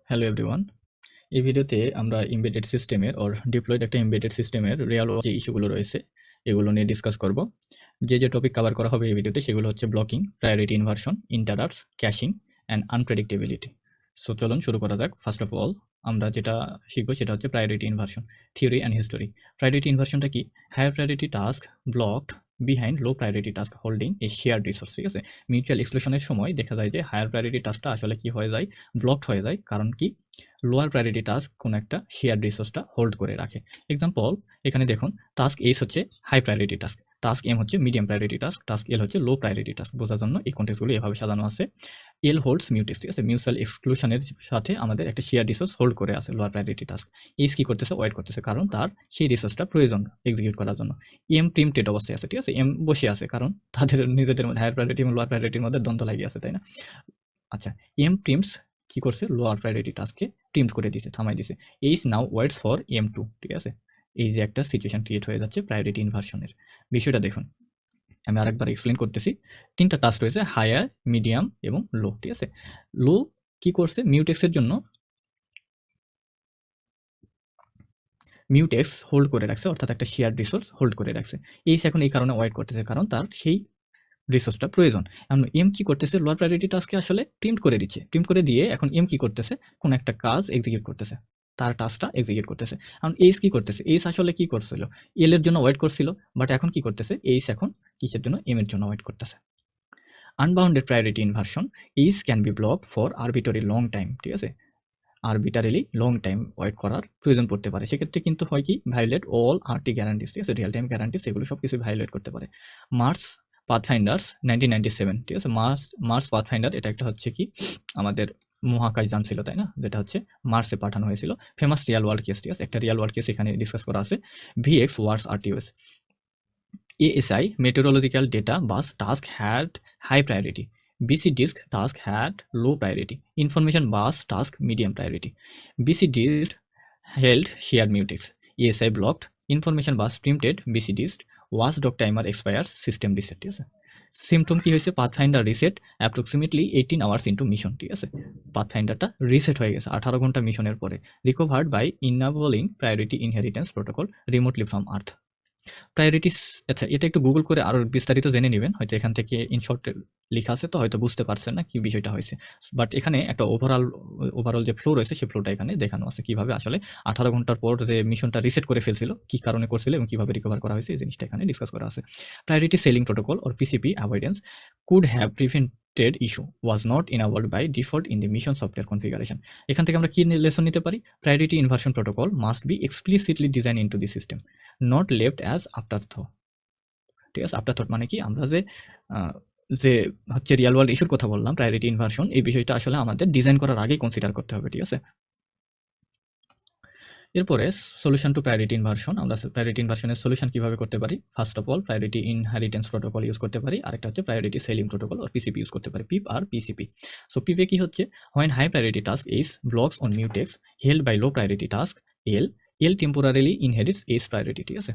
Hello everyone. এই ভিডিওতে আমরা এমবেডেড সিস্টেমের ডিপ্লয়েড একটা এমবেডেড সিস্টেমের রিয়াল যে ইস্যুগুলো রয়েছে এগুলো নিয়ে ডিসকাস করব। যে টপিক কভার করা হবে এই ভিডিওতে সেগুলো হচ্ছে blocking, priority inversion, interrupts, caching and unpredictability. So চলুন শুরু করা যাক। ফার্স্ট অফ অল আমরা যেটা শিখবো সেটা হচ্ছে priority inversion, theory and history. Priority ইনভার্সনটা কি? Higher priority task blocked behind low priority task holding a shared resource. ঠিক আছে, মিউচুয়াল এক্সক্লুশনের সময় দেখা যায় যে হায়ার প্রায়োরিটি টাস্কটা আসলে কি হয়ে যায়, ব্লকড হয়ে যায়। কারণ কি? লোয়ার প্রায়োরিটি টাস্ক কোনো একটা শেয়ার রিসোর্সটা হোল্ড করে রাখে। এক্সাম্পল, এখানে দেখুন টাস্ক এস হচ্ছে high priority task, task M হচ্ছে medium priority task, task L হচ্ছে লো প্রায়োরিটি টাস্ক। বোঝার জন্য এই কন্টেক্সটগুলো এভাবে সাজানো আছে। এল হোল্ডস মিউটেক্স, ঠিক আছে, মিউচুয়াল এক্সক্লুশনের সাথে আমাদের একটা শেয়ার রিসোর্স হোল্ড করে আছে লোয়ার প্রায়োরিটি টাস্ক। এস কি করতেছে? ওয়েট করতেছে, কারণ তার সেই রিসোর্সটা প্রয়োজন এক্সিকিউট করার জন্য। এম প্রিমটেড অবস্থায় আছে, ঠিক আছে, এম বসে আছে কারণ তাদের নিজেদের মধ্যে হায়ার প্রায়োরিটি এবং লোয়ার প্রায়োরিটির মধ্যে দ্বন্দ্ব লাগিয়ে আছে, তাই না? আচ্ছা, এম প্রিমস কি করছে? লোয়ার প্রায়োরিটি টাস্ককে প্রিমস করে দিছে, থামাই দিছে। H now waits for M too, ঠিক আছে। এই যে একটা সিচুয়েশন ক্রিয়েট হয়ে যাচ্ছে প্রায়োরিটি ইনভার্সনের। বিষয়টা দেখুন, আমি আরেকবার এক্সপ্লেন করতেছি। তিনটা টাস্ক রয়েছে, হায়ার, মিডিয়াম এবং লো, ঠিক আছে। লো কি করছে? মিউটেক্সের জন্য মিউটেক্স হোল্ড করে রাখছে, অর্থাৎ একটা শেয়ার রিসোর্স হোল্ড করে রাখছে। এইচ এখন এই কারণে ওয়েট করতেছে, কারণ তার সেই রিসোর্সটা প্রয়োজন। এখন এম কি করতেছে? লোয়ার প্রায়োরিটি টাস্ককে আসলে প্রিম্ট করে দিচ্ছে, প্রিম্ট করে দিয়ে এখন এম কি করতেছে? কোন একটা কাজ এক্সিকিউট করতেছে, তার টাস্কটা এক্সিকিউট করতেছে। এখন এইচ কি করতেছে? এইচ আসলে কি করছিল? এল এর জন্য ওয়েট করছিল, বাট এখন কি করতেছে? এইচ এখন কিসের জন্য? এম এর জন্য ওয়েট করতেছে। Unbounded priority inversion, H can be block for arbitrary long time, ঠিক আছে। আরবিটারিলি লং টাইম ওয়েট করার প্রয়োজন পড়তে পারে, সেক্ষেত্রে কিন্তু হয় কি? ভায়োলেট অল আরটি গ্যারান্টিস, ঠিক আছে, রিয়েল টাইম গ্যারান্টিস, এগুলো সব কিছু ভায়োলেট করতে পারে। মার্স পাথফাইন্ডার্স 1997, ঠিক আছে, মার্স পাথফাইন্ডার এটা একটা হচ্ছে কি আমাদের মহাকাশযান ছিল, তাই না, যেটা হচ্ছে মার্সে পাঠানো হয়েছিল। ফেমাস রিয়াল ওয়ার্ল্ড কেস, ঠিক আছে, একটা রিয়াল ওয়ার্ল্ড কেস এখানে ডিসকাস করা আছে। VX Wars আরটিওএস, ASI meteorological data bus task had high priority. BC disk task had low priority. Information bus task medium priority. BC disk held shared mutex. ASI blocked. Information bus preempted BC disk. Watchdog timer expires. System reset. ঠিক আছে, symptom কি হয়েছে? Pathfinder reset approximately 18 hours into mission, ঠিক আছে। পাথফাইন্ডারটা reset হয়ে গেছে 18 ঘন্টা মিশনের পরে। Recovered by enabling priority inheritance protocol remotely from Earth. Priorities, আচ্ছা এটা একটু গুগল করে আরো বিস্তারিত জেনে নেবেন, হয়তো এখান থেকে ইন শর্ট লেখা আছে, তো হয়তো বুঝতে পারছেন না কি বিষয়টা হয়েছে। বাট এখানে একটা ওভারঅল যে ফ্লো রয়েছে সেই ফ্লোটা এখানে দেখানো আছে, কিভাবে আসলে 18 ঘন্টার পর যে মিশনটা রিসেট করে ফেলছিল, কি কারণে করছিল এবং কিভাবে রিকভার করা হয়েছে, এই জিনিসটা এখানে ডিসকাস করা আছে। Priority ceiling protocol or PCP avoidance could have prevented issue was not enabled by default in the mission software configuration. এখান থেকে আমরা কি লেসন নিতে পারি? Priority inversion protocol must be explicitly designed into the system, not left as afterthought. ঠিক আছে, after thought মানে কি? আমরা যে হচ্ছে রিয়াল ওয়ার্ল্ড ইস্যুর কথা বললাম, প্রায়োরিটি ইনভার্সন, এই বিষয়টা আসলে আমাদের ডিজাইন করার আগেই কনসিডার করতে হবে, ঠিক আছে। এরপরে সলিউশন টু প্রায়োরিটি ইনভার্সন, আমরা প্রায়োরিটি ইনভার্সনের সলিউশন কিভাবে করতে পারি? First of all priority inheritance protocol use করতে পারি, আরেকটা হচ্ছে প্রায়োরিটি সেলিং প্রোটোকল আর পিসিপি ইউজ করতে পারি, পিপ আর পিসিপি। সো পিপে কি হচ্ছে? When high priority task is blocks on mutex held by low priority task L, L temporarily inherits S priority, ঠিক আছে।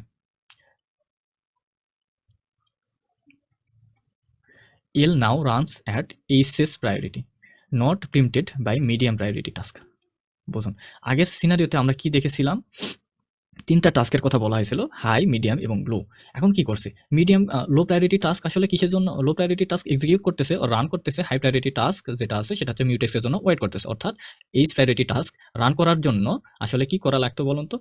L now runs at A's priority, not preempted by medium priority task. বুঝুন, আগের সিনারিওতে আমরা কি দেখেছিলাম? তিনটা টাস্কের কথা বলা হয়েছিল, হাই, মিডিয়াম এবং লো। এখন কি করছে? মিডিয়াম লো প্রায়োরিটি টাস্ক আসলে কিসের জন্য লো প্রায়োরিটি টাস্ক এক্সিকিউট করতেছে ও রান করতেছে? হাই প্রায়োরিটি টাস্ক যেটা আছে সেটা হচ্ছে মিউটেক্সের জন্য ওয়েট করতেছে, অর্থাৎ এইচ প্রায়োরিটি টাস্ক রান করার জন্য আসলে কি করা লাগতো বলুন তো?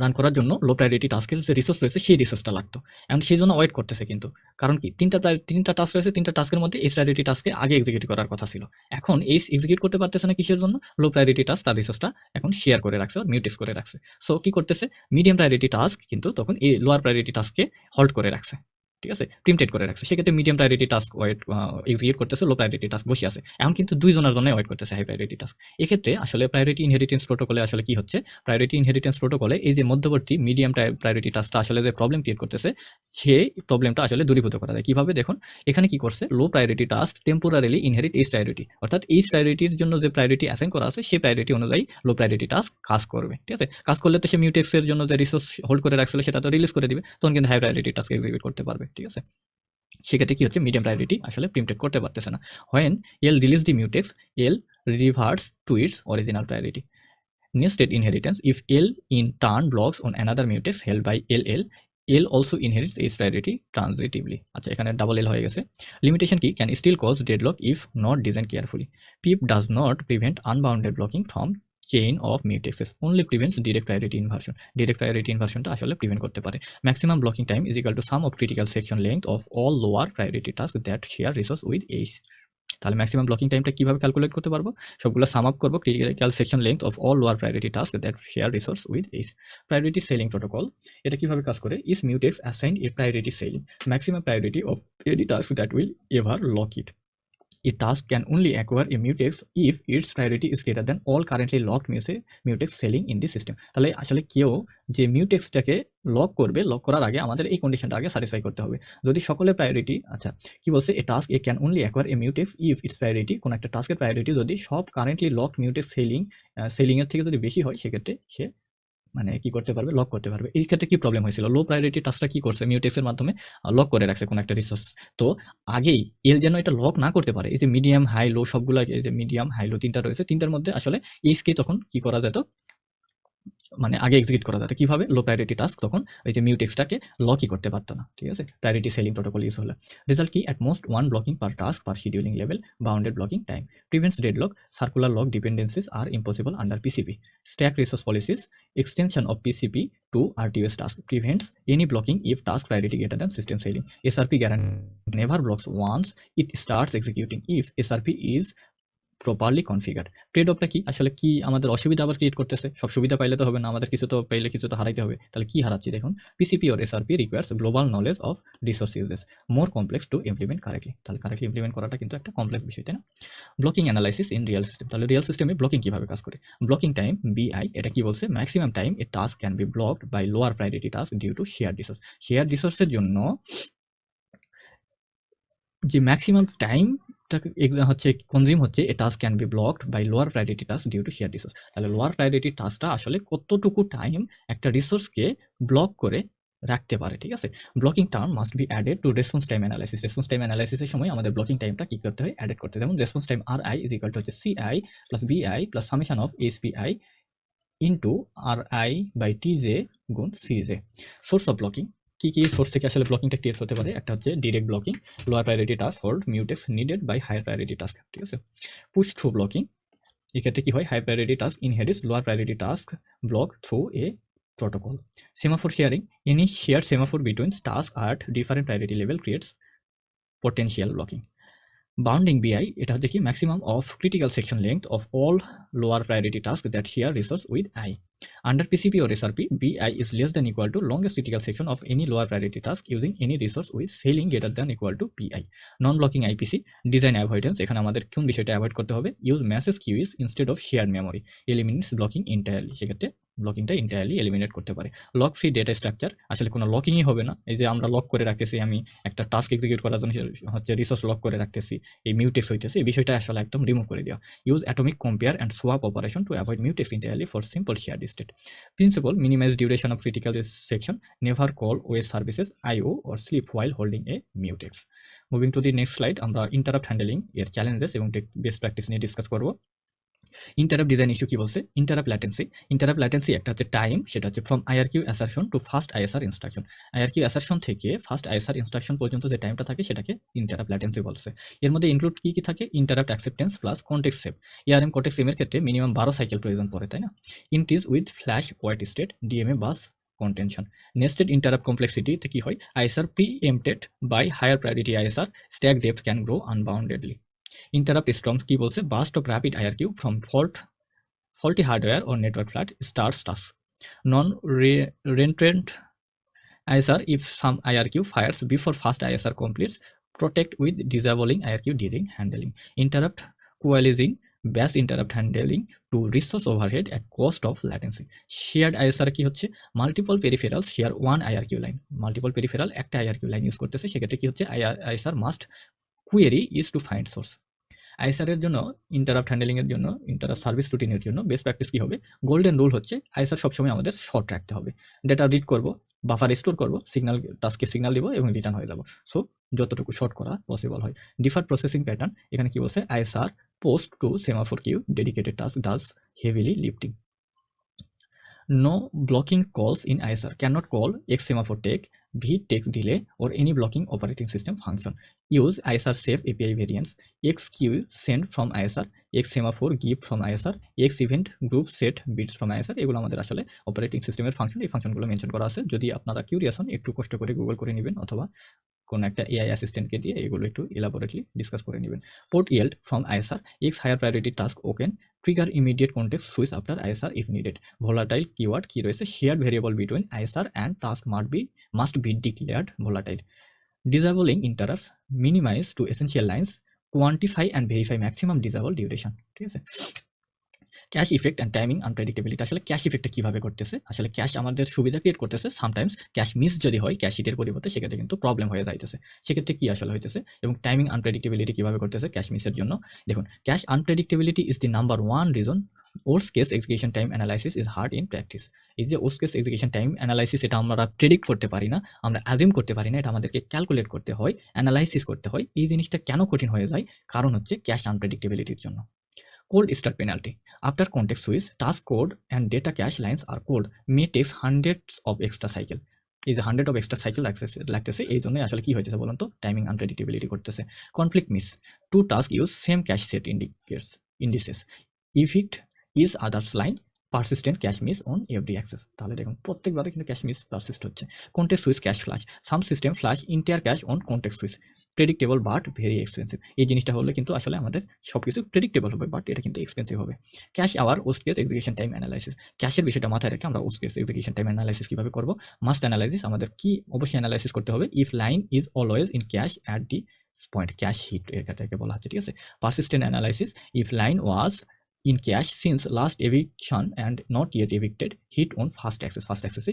রান করার জন্য লো প্রায়োরিটি টাস্কের যে রিসোর্স রয়েছে সেই রিসোর্সটা লাগতো। এখন সেই জন্য ওয়েট করতেছে, কিন্তু কারণ কি? তিনটা টাস্ক রয়েছে, তিনটা টাস্কের মধ্যে এইচ প্রায়োরিটি টাস্কে আগে এক্সিকিউট করার কথা ছিল। এখন এইচ এক্সিকিউট করতে পারতেছে না, কিসের জন্য? লো প্রায়োরিটি টাস্ক তার রিসোর্সটা এখন শেয়ার করে রাখছে, মিউটেক্স করে রাখছে। সো কি করতেছে? মিডিয়াম প্রায়োরিটি টাস্ক কিন্তু তখন এই লোয়ার প্রায়োরিটি টাস্ককে হল্ড করে রাখছে, ঠিক আছে, প্রিমটেড করে রাখছে। সেক্ষেত্রে medium priority task wait execute করতেছে, লো প্রায়োরিটি টাস্ক বসে আছে। এখন কিন্তু দুইজনের জন্য ওয়েট করতেছে হাই প্রায়োরিটি টাস্ক। এক্ষেত্রে আসলে প্রায়োরিটি ইনহেরিটেন্স প্রোটোকলে আসলে কি হচ্ছে? প্রায়োরিটি ইনহেরিটেন্স প্রোটোকলে এই যে মধ্যবর্তী মিডিয়াম প্রায়োরিটি টাস্কটা আসলে যে প্রবলেম ক্রিয়েট করতেছে, সেই প্রবলেমটা আসলে দূরীভূত করা যায় কিভাবে? দেখুন, এখানে কি করছে? Low priority task temporarily inherit H priority, অর্থাৎ এইচ প্রায়োরিটির জন্য যে প্রায়োরিটি অ্যাসাইন করা আছে সেই প্রায়োরিটি অনুযায়ী লো প্রায়োরিটি টাস্ক কাজ করবে, ঠিক আছে। কাজ করলে তো সে মিউটেক্সের জন্য যে রিসোর্স হোল্ড করে রাখছিল সেটা তো রিলিজ করে দিবে, তখন কিন্তু হাই প্রায়োরিটি টাস্ক এক্সিকিউট করতে পারবে, ঠিক আছে। সেক্ষেত্রে কি হচ্ছে? মিডিয়াম প্রায়োরিটি আসলে প্রিমটেড করতে পারতেছে না। When L release the mutex, L reverts to its original priority. Nested inheritance, if L in turn blocks on another mutex held by LL, L also inherits its priority transitively. আচ্ছা, এখানে double L হয়ে গেছে। Limitation কি? Can still cause deadlock if not designed carefully. PIP does not prevent unbounded blocking from chain of mutexes, only prevents direct priority inversion. Direct priority inversion টা আসলে prevent করতে পারে। Maximum blocking time is equal to sum of critical section length of all lower priority tasks that share resource with H. তাহলে maximum blocking টাইমটা কিভাবে calculate করতে পারবো? সবগুলো সাম আপ করবো, critical section length of all lower priority task that share resource with H. Priority ceiling protocol, এটা কিভাবে কাজ করে? Is mutex assign A priority selling maximum priority of any task that will ever lock it. A task can only acquire a mutex if its priority is greater than all currently locked mutex selling in the system. তাহলে আসলে কেউ যে মিউটেক্সটাকে lock করবে, lock করার আগে আমাদের এই কন্ডিশনটা আগে স্যাটিসফাই করতে হবে। যদি সকলের প্রায়োরিটি, আচ্ছা কি বলছে, এ task A can only acquire A mutex if it's priority, কোন একটা টাস্কের প্রায়োরিটি যদি সব কারেন্টলি লকড মিউটেক্স সেলিং এর থেকে যদি বেশি হয়, সেক্ষেত্রে সে মানে কি করতে পারবে? লক করতে পারবে। এই ক্ষেত্রে কি প্রবলেম হয়েছিল? লো প্রায়োরিটি টাস্কটা কি করছে? মিউটেক্সের মাধ্যমে লক করে রাখছে কোনো একটা রিসোর্স। তো আগেই এল যেন এটা লক না করতে পারে, এই যে মিডিয়াম হাই লো সবগুলো, এই যে মিডিয়াম হাই লো তিনটা রয়েছে, তিনটার মধ্যে আসলে এইচকে তখন কি করা যেত? মানে আগে এক্সিকিউট করা যেত। কিভাবে? লো প্রায়োরিটি টাস্ক তখন ওই যে মিউটেক্সটাকে লকই করতে পারতো না, ঠিক আছে, প্রায়োরিটি সেলিং প্রোটোকল ইউজ হলে। রেজাল্ট কি? At most one blocking per task per scheduling level, bounded blocking time, prevents deadlock, circular lock dependencies are impossible under PCP, stack resource policies, extension of PCP to RTOS task, prevents any blocking if task priority greater than system ceiling. SRP guarantee never blocks once it starts executing if SRP is properly configure. Trade অফটা কি? আসলে কি আমাদের অসুবিধা আবার create করতেছে? সব সুবিধা পাইলে তো হবে না, আমাদের কিছু তো পাইলে কিছু তো হারাইতে হবে। তাহলে কি হারাচ্ছি দেখুন, PCP or SRP requires global knowledge of resource uses, more complex to implement correctly. তাহলে কারেক্টলি ইমপ্লিমেন্ট করাটা কিন্তু একটা কমপ্লেক্স বিষয়, তাই না? Blocking analysis in real system, তাহলে রিয়েল সিস্টেমে ব্লকিং কিভাবে কাজ করে? ব্লকিং টাইম বিআই, এটা কি বলছে? Maximum time a task can be blocked by lower priority task due to share resource. Share রিসোর্সের জন্য যে ম্যাক্সিমাম টাইমটা হচ্ছে কনজিউম হচ্ছে, এ task can be blocked by lower priority task due to share resource. তাহলে লোয়ার প্রায়োরিটি টাস্কটা আসলে কতটুকু টাইম একটা রিসোর্সকে ব্লক করে রাখতে পারে, ঠিক আছে? Blocking term must be added to response time analysis. Response time অ্যানালাইসিসের সময় আমাদের ব্লকিং টাইমটা কি করতে হয়? অ্যাডেড করতে হয়। যেমন response time R I is equal to হচ্ছে CI plus BI plus summation of SPI into R I by T J গুণ C J. Source of blocking, কি কি সোর্স থেকে আসলে ব্লকিংটা ক্রিয়েট হতে পারে? একটা হচ্ছে direct blocking, lower priority task hold mutex needed by higher priority task, ঠিক আছে? পুশ থ্রু ব্লকিং, এক্ষেত্রে কি হয়? High priority task inherits lower priority task block through a protocol. Semaphore sharing, any shared semaphore between tasks at different priority level creates potential blocking. Bounding BI, এটা হচ্ছে কি? maximum of critical section length of all lower priority tasks that share resource with I. Under PCP or SRP, BI is less than equal to longest critical section of any lower priority task using any resource with ceiling greater than equal to PI. Non-blocking IPC, design avoidance, এখানে আমাদের কোন বিষয়টা avoid করতে হবে? Use massive queues instead of shared memory, eliminates blocking entirely, সেক্ষেত্রে ব্লকিংটা ইন্টায়ারলি eliminate করতে পারে। Lock free data structure, আসলে কোনো লকিংই হবে না। এই যে আমরা লক করে রাখতেছি, আমি একটা টাস্ক এক্সিকিউট করার জন্য হচ্ছে রিসোর্স লক করে রাখতেছি, এই মিউটেক্স হইতেছে, এই বিষয়টা আসলে একদম রিমুভ করে দেওয়া। Use atomic compare and swap operation to avoid mutex entirely for simple shared state. Principle, minimize duration of critical section, never call OS services IO or sleep while holding a mutex. Moving to the next slide, আমরা interrupt handling এর challenges এবং best practice নিয়ে discuss করবো। Interrupt design issue কি বলছে? Interrupt latency. Interrupt latency একটা হচ্ছে time, সেটা হচ্ছে from IRQ assertion to first ISR instruction. IRQ assertion থেকে ফার্স্ট আইএসআর ইনস্ট্রাকশন পর্যন্ত যে টাইমটা থাকে সেটাকে ইন্টারাপ্ট ল্যাটেন্সি বলছে। এর মধ্যে ইনক্লুড কি কি থাকে? Interrupt acceptance plus context save. ARM context সেভের ক্ষেত্রে মিনিমাম 12 সাইকেল প্রয়োজন পড়ে, তাই না? Increase with flash wait state, DMA bus contention. Nested interrupt complexity তে কি হয়? ISR preempted by higher priority ISR, stack depth can grow unboundedly. Interrupt storms কি বলছে? Burst of rapid IRQ from faulty hardware or network flat starts task. Non-reentrant ISR, if some IRQ fires before fast ISR completes, protect with disabling IRQ during handling. Interrupt coalescing, bash interrupt handling to resource overhead at cost of latency. Shared ISR কি হচ্ছে? Multiple peripherals share one IRQ line. Multiple peripheral একটা IRQ line use করতেছে, সেক্ষেত্রে কি হচ্ছে? ISR must query is to find source. ISR এর জন্য, interrupt handling এর জন্য, ইন্টারাপ্ট সার্ভিস রুটিনের জন্য বেস্ট প্র্যাকটিস কি হবে? গোল্ডেন রুল হচ্ছে আইএসআর সবসময় আমাদের শর্ট রাখতে হবে। ডেটা রিড করব, বাফার স্টোর করব, সিগন্যাল টাস্কে সিগন্যাল দিব এবং রিটার্ন হয়ে যাব। সো যতটুকু শর্ট করা পসিবল হয়। ডিফার্ড প্রসেসিং প্যাটার্ন, এখানে কি বলছে? ISR post to semaphore queue, dedicated task does heavily lifting. No blocking calls in ISR cannot call X semaphore take, V take delay, or any blocking operating system function. Use ISR safe API variants. X queue send from ISR, X semaphore give from ISR, X event group set bits from ISR. এগুলো আমাদের আসলে operating সিস্টেমের function. এই ফাংশনগুলো mention করা আছে। যদি আপনারা curious হন একটু কষ্ট করে গুগল করে নেবেন অথবা কোন একটা এআই অ্যাসিস্ট্যান্টকে দিয়ে এগুলো একটু এলাবোরেটলি ডিসকাস করে নেবেন। Port yield from ISR, X higher priority task open, trigger immediate context switch after ISR if needed. Volatile keyword কি রয়েছে, shared variable between ISR and task must be declared volatile. Disabling interrupts, minimize to essential lines, quantify and verify maximum disable duration। ঠিক আছে। Cache effect and timing unpredictability. আসলে cache ইফেক্টটা কিভাবে করতেছে, আসলে cash আমাদের সুবিধা ক্রিয়েট করতেছে, সামটাইমস ক্যাশ মিস যদি হয় ক্যাশ হিটের পরিবর্তে সেক্ষেত্রে কিন্তু প্রবলেম হয়ে যাইতেছে। সেক্ষেত্রে কি আসলে হইতেছে এবং টাইমিং আনপ্রেডিক্টেবিলিটি কিভাবে করতেছে ক্যাশ মিসের জন্য। দেখুন, cache unpredictability is the number one reason worst case execution time analysis is hard in practice. এই যে worst case execution time analysis, এটা আমরা প্রেডিক্ট করতে পারি না, আমরা অ্যাজিউম করতে পারি না, এটা আমাদেরকে ক্যালকুলেট করতে হয়, অ্যানালাইসিস করতে হয়। এই জিনিসটা কেন কঠিন হয়ে যায়, কারণ হচ্ছে ক্যাশ আনপ্রেডিক্টেবিলিটির জন্য। Cold start penalty. After context switch, task code and data cache lines are cold, may take hundreds of extra cycle. এই যে 100 of extra cycle লাগতেছে, এই জন্যই আসলে কি হইতেছে বলুন তো, টাইমিং আনপ্রেডিক্টেবিলিটি করতেছে। Conflict miss, two task use same cache set indices, effect is others line, persistent cache miss on every access. তাহলে দেখুন প্রত্যেকবারে কিন্তু ক্যাশ মিস পারসিস্ট হচ্ছে। Context switch cache flush, some system flush entire cache on context switch, predictable but very expensive. এই জিনিসটা হলে কিন্তু আসলে আমাদের সবকিছু প্রেডিক্টেবল হবে, বাট এটা কিন্তু এক্সপেন্সিভ হবে। Cache aware worst case execution time analysis. ক্যাশের বিষয়টা মাথায় রেখে আমরা worst case execution time analysis কিভাবে করবো। মাস্ট অ্যানালাইসিস, আমাদের কি অবশ্যই অ্যানালাইসিস করতে হবে। If line is always in cache at the point, cache hit এর ক্ষেত্রে বলা হচ্ছে। ঠিক আছে। Persistent analysis, if line was in cache since last eviction and not yet evicted, hit on first access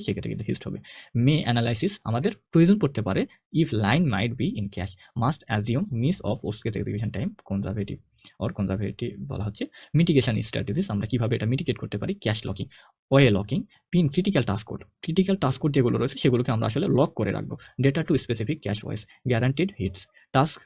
সেক্ষেত্রে কিন্তু হিট হবে। মে অ্যানালাইসিস, আমাদের প্রয়োজন পড়তে পারে if line might be in cache, must assume miss of worst case execution time conservative বলা হচ্ছে। Mitigation strategies, আমরা কিভাবে এটা মিটিগেট করতে পারি। Cache locking, way locking, pin critical task code যেগুলো রয়েছে সেগুলোকে আমরা আসলে লক করে রাখবো। Data to specific cache ways, guaranteed hits. Task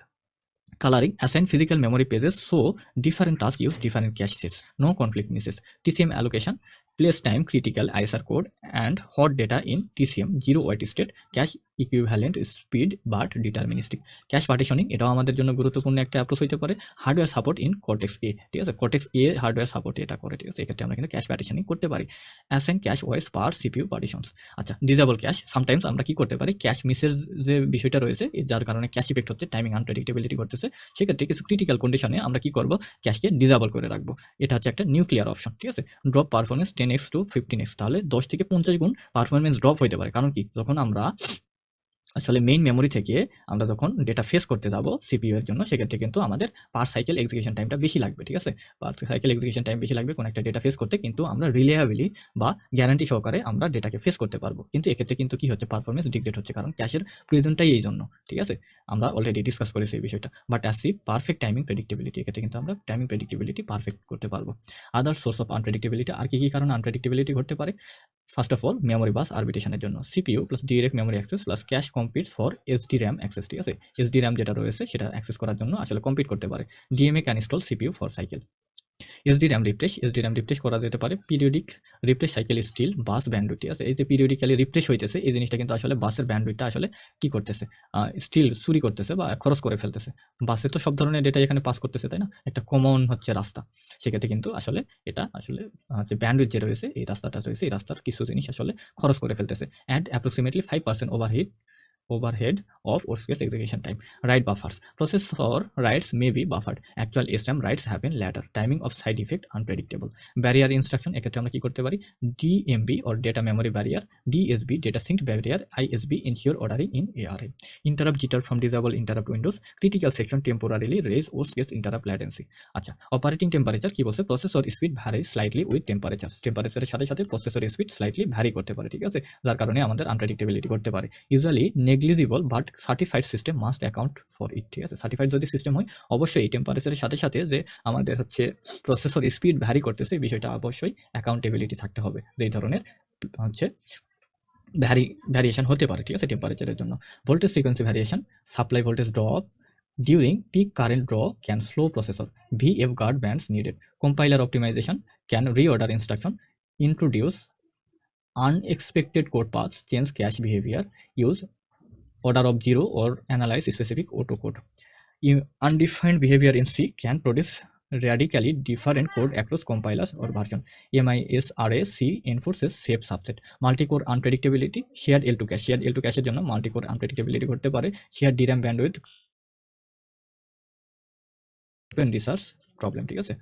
coloring, assign physical memory pages so different tasks use different cache sets, no conflict misses. TCM allocation, place time critical ISR code and hot data in TCM, zero wait state, cache equivalent speed but deterministic. Cache partitioning, এটাও আমাদের জন্য গুরুত্বপূর্ণ একটা approach হতে পারে। Hardware support in cortex এ। ঠিক আছে, cortex এ hardware support এটা করে। ঠিক আছে, এক্ষেত্রে আমরা কিন্তু ক্যাশ পার্টিশনিং করতে পারি। অ্যাসাইন ক্যাশ ওয়েস পার সিপিইউ পার্টিশনস। আচ্ছা, ডিসেবল ক্যাশ, সামটাইমস আমরা কি করতে পারি, ক্যাশ মিসের যে বিষয়টা রয়েছে যার কারণে ক্যাশ ইফেক্ট হচ্ছে, টাইমিং আনপ্রেডিক্টেবিলিটি করতেছে, সেক্ষেত্রে কিছু ক্রিটিক্যাল কন্ডিশনে আমরা কি করব, ক্যাশকে ডিসেবল করে রাখবো। এটা হচ্ছে একটা নিউক্লিয়ার অপশন। ঠিক আছে। Drop performance 10x to 15x, তাহলে 10 থেকে 50 গুণ পারফরমেন্স ড্রপ হতে পারে। কারণ কি, যখন আমরা আসলে মেইন মেমোরি থেকে আমরা যখন ডেটা ফেস করতে যাব সিপিইউ এর জন্য, সেক্ষেত্রে কিন্তু আমাদের পার সাইকেল এক্সিকিউশন টাইমটা বেশি লাগবে। ঠিক আছে, পার সাইকেল এক্সিকিউশন টাইম বেশি লাগবে কোনো একটা ডেটা ফেস করতে, কিন্তু আমরা রিলায়েবলি বা গ্যারান্টি সহকারে আমরা ডেটাকে ফেস করতে পারবো। কিন্তু এক্ষেত্রে কিন্তু কি হচ্ছে, পারফরমেন্স ডিগ্রেড হচ্ছে, কারণ ক্যাশের প্রয়োজনটাই এই জন্য। ঠিক আছে, আমরা অলরেডি ডিসকাস করেছি এই বিষয়টা। বাট আসি পারফেক্ট টাইমিং প্রেডিক্টেবিলিটি, এক্ষেত্রে কিন্তু আমরা টাইমিং প্রেডিক্টেবিলিটি পারফেক্ট করতে পারবো। আদার সোর্স অফ আনপ্রেডিক্টেবিলিটি, আর কি কারণে আনপ্রেডিক্টেবিলিটি ঘটতে পারে। First of all, memory bus আরবিট্রেশনের জন্য। CPU plus direct memory access plus cache competes for SD RAM access. ঠিক আছে, এসডি র্যাম যেটা রয়েছে সেটা অ্যাক্সেস করার জন্য আসলে কম্পিট করতে পারে। DMA can install CPU for cycle. SD RAM refresh করা যেতে পারে। পিরিয়ডিক রিফ্রেশ সাইকেল স্টিল বাস ব্যান্ডউইথ। ঠিক আছে, এই যে পিরিয়ডিক্যালি রিফ্রেশ হইতেছে, এই জিনিসটা কিন্তু আসলে বাসের ব্যান্ডউইথটা আসলে কি করতেছে, স্টিল চুরি করতেছে বা খরচ করে ফেলতেছে। বাসে তো সব ধরনের ডেটা এখানে পাস করতেছে, তাই না, একটা কমন হচ্ছে রাস্তা। সেক্ষেত্রে কিন্তু আসলে এটা আসলে হচ্ছে ব্যান্ডউইথ যে রয়েছে, এই রাস্তাটা রয়েছে, এই রাস্তার কিছু জিনিস আসলে খরচ করে ফেলতেছে। And approximately 5% overhead of worst case execution time. Write buffers. Processor writes may be buffered. Actual SRAM writes happen later. Timing of side effect unpredictable. Barrier instruction, এক্ষেত্রে আমরা কি করতে পারি, DMB or data memory barrier, DSB data sync barrier, ISB ensure ordering in ARM. Interrupt jitter from disable interrupt windows. Critical section temporarily raise worst case interrupt latency. আচ্ছা, operating temperature কি বলছে, processor speed vary slightly with টেম্পারেচারের সাথে সাথে processor speed slightly vary করতে পারে। ঠিক আছে, যার কারণে আমাদের আনপ্রেডিক্টেবিলিটি করতে পারে। Usually negligible but certified system must account for it. ঠিক আছে, সার্টিফাইড যদি সিস্টেম হয় অবশ্যই এই টেম্পারেচারের সাথে সাথে যে আমাদের হচ্ছে প্রসেসর স্পিড ভ্যারি করতেছে, এই বিষয়টা অবশ্যই অ্যাকাউন্টেবিলিটি থাকতে হবে, যে এই ধরনের হচ্ছে ভ্যারিয়েশন হতে পারে। ঠিক আছে, টেম্পারেচারের জন্য। Voltage frequency variation, supply voltage drop, During peak current draw can slow processor. VF guard bands needed. Compiler optimization can reorder instruction, introduce unexpected code paths, change cache behavior, use order of zero or analyze specific auto code. Undefined behavior in C can produce radically different code across compilers or version. MISRA C enforces safe subset. Multi-core unpredictability, shared L2 cache. Shared L2 cache এর জন্য multi-core unpredictability ঘটতে পারে। shared DRAM bandwidth, open resource problem, ঠিক আছে?